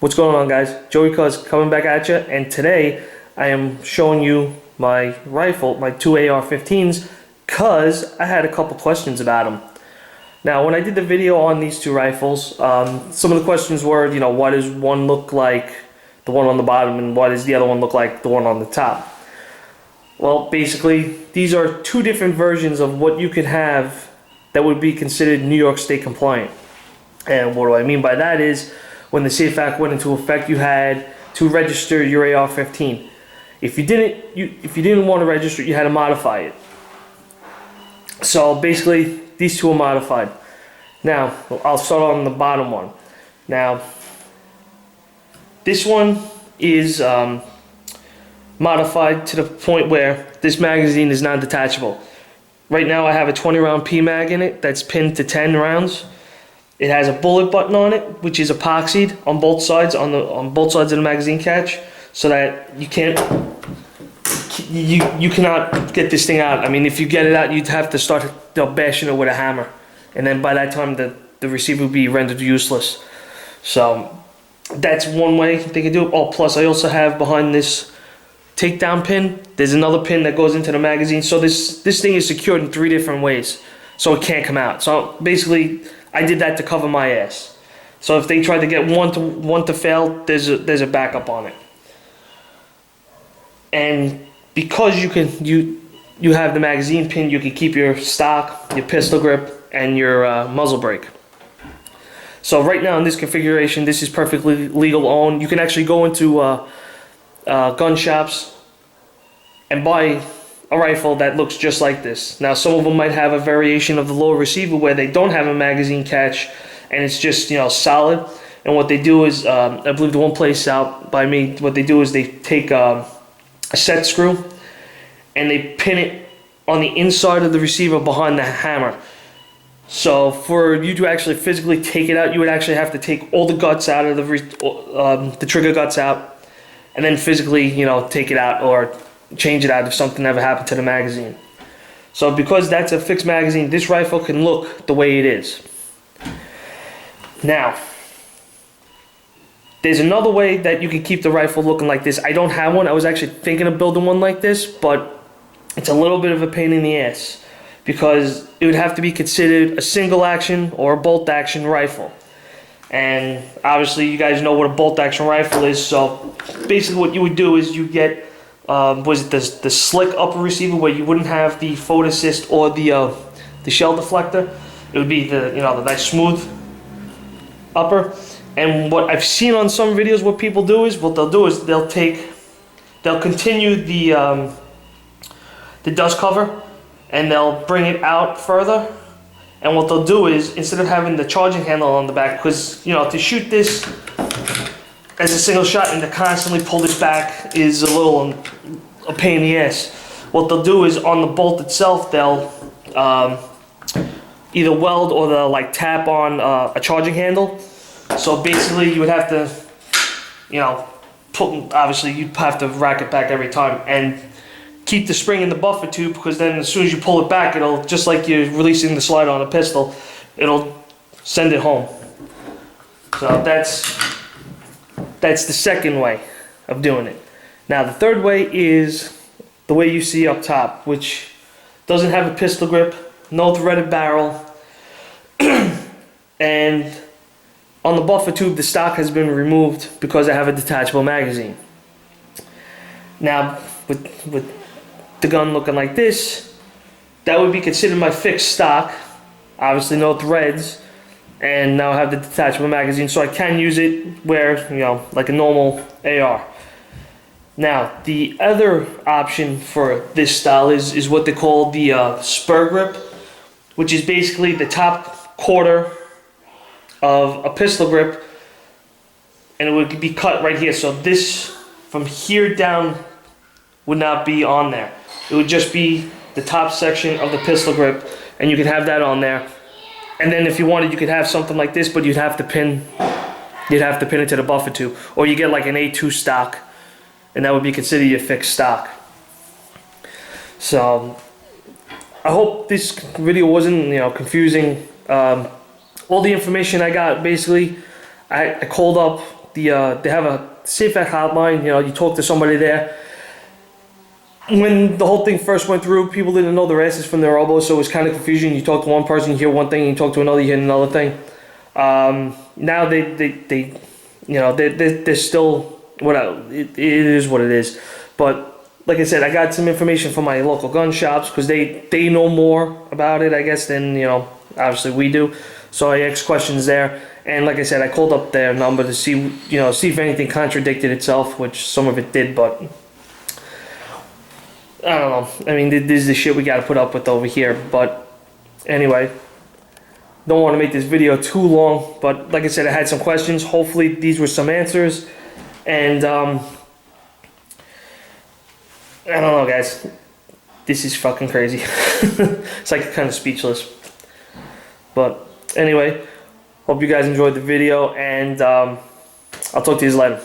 What's going on, guys? Joey Cuz coming back at you, and today I am showing you my rifle, my two AR-15s, cuz I had a couple questions about them. Now, when I did the video on these two rifles, some of the questions were, what does one look like, the one on the bottom, and what does the other one look like, the one on the top? Well, basically, these are two different versions of what you could have that would be considered New York State compliant. And what do I mean by that is, when the Safe Act went into effect, you had to register your AR-15. If you didn't want to register it, you had to modify it. So basically, these two are modified. Now, I'll start on the bottom one. Now, this one is modified to the point where this magazine is non-detachable. Right now, I have a 20-round P-mag in it that's pinned to 10 rounds. It has a bullet button on it, which is epoxied on both sides on both sides of the magazine catch, so that you cannot get this thing out. I mean, if you get it out, you'd have to start bashing it with a hammer, and then by that time the receiver would be rendered useless. So that's one way they can do it. Oh, plus I also have behind this takedown pin, there's another pin that goes into the magazine. So this thing is secured in 3 different ways, so it can't come out. So basically, I did that to cover my ass. So if they tried to get one to fail, there's a backup on it. And because you have the magazine pin, you can keep your stock, your pistol grip, and your muzzle brake. So right now in this configuration, this is perfectly legal owned. You can actually go into gun shops and buy a rifle that looks just like this. Now, some of them might have a variation of the lower receiver where they don't have a magazine catch and it's just solid. And what they do is, I believe the one place out by me, what they do is they take a set screw and they pin it on the inside of the receiver behind the hammer. So for you to actually physically take it out, you would actually have to take all the guts out of the trigger guts out, and then physically take it out or change it out if something ever happened to the magazine. So because that's a fixed magazine, this rifle can look the way it is. Now, there's another way that you can keep the rifle looking like this. I don't have one. I was actually thinking of building one like this, but it's a little bit of a pain in the ass because it would have to be considered a single action or a bolt action rifle. And obviously you guys know what a bolt action rifle is. So basically what you would do is you get the slick upper receiver where you wouldn't have the photo assist or the shell deflector. It would be the nice smooth upper. And what I've seen on some videos, what people do is they'll continue the dust cover and they'll bring it out further. And what they'll do is, instead of having the charging handle on the back, because to shoot this as a single shot and to constantly pull this back is a pain in the ass. What they'll do is on the bolt itself, they'll either weld or they'll tap on a charging handle. So basically, you would have to, obviously you'd have to rack it back every time and keep the spring in the buffer tube, because then as soon as you pull it back, it'll, just like you're releasing the slider on a pistol, it'll send it home. So that's the second way of doing it. Now the third way is the way you see up top, which doesn't have a pistol grip, no threaded barrel, and on the buffer tube the stock has been removed because I have a detachable magazine. Now with the gun looking like this, that would be considered my fixed stock, obviously no threads, and now I have the detachable magazine, so I can use it where, like a normal AR. Now, the other option for this style is what they call the spur grip, which is basically the top quarter of a pistol grip, and it would be cut right here. So this, from here down, would not be on there. It would just be the top section of the pistol grip, and you could have that on there. And then if you wanted, you could have something like this, but you'd have to pin it to the buffer tube, or you get like an A2 stock, and that would be considered your fixed stock. So I hope this video wasn't confusing. All the information I got, basically, I called up they have a SafeAct hotline. You know, you talk to somebody there. When the whole thing first went through, people didn't know their asses from their elbows, so it was kind of confusing. You talk to one person, you hear one thing, you talk to another, you hear another thing. Now they you know, they're still it is what it is. But like I said, I got some information from my local gun shops because they know more about it, I guess, than, you know, obviously we do. So I asked questions there, and like I said, I called up their number to see, you know, see if anything contradicted itself, which some of it did, but I don't know. I mean, this is the shit we gotta put up with over here. But anyway, don't want to make this video too long, but like I said, I had some questions. Hopefully these were some answers. And I don't know, guys. This is fucking crazy. It's like kind of speechless. But anyway, hope you guys enjoyed the video, and I'll talk to you later.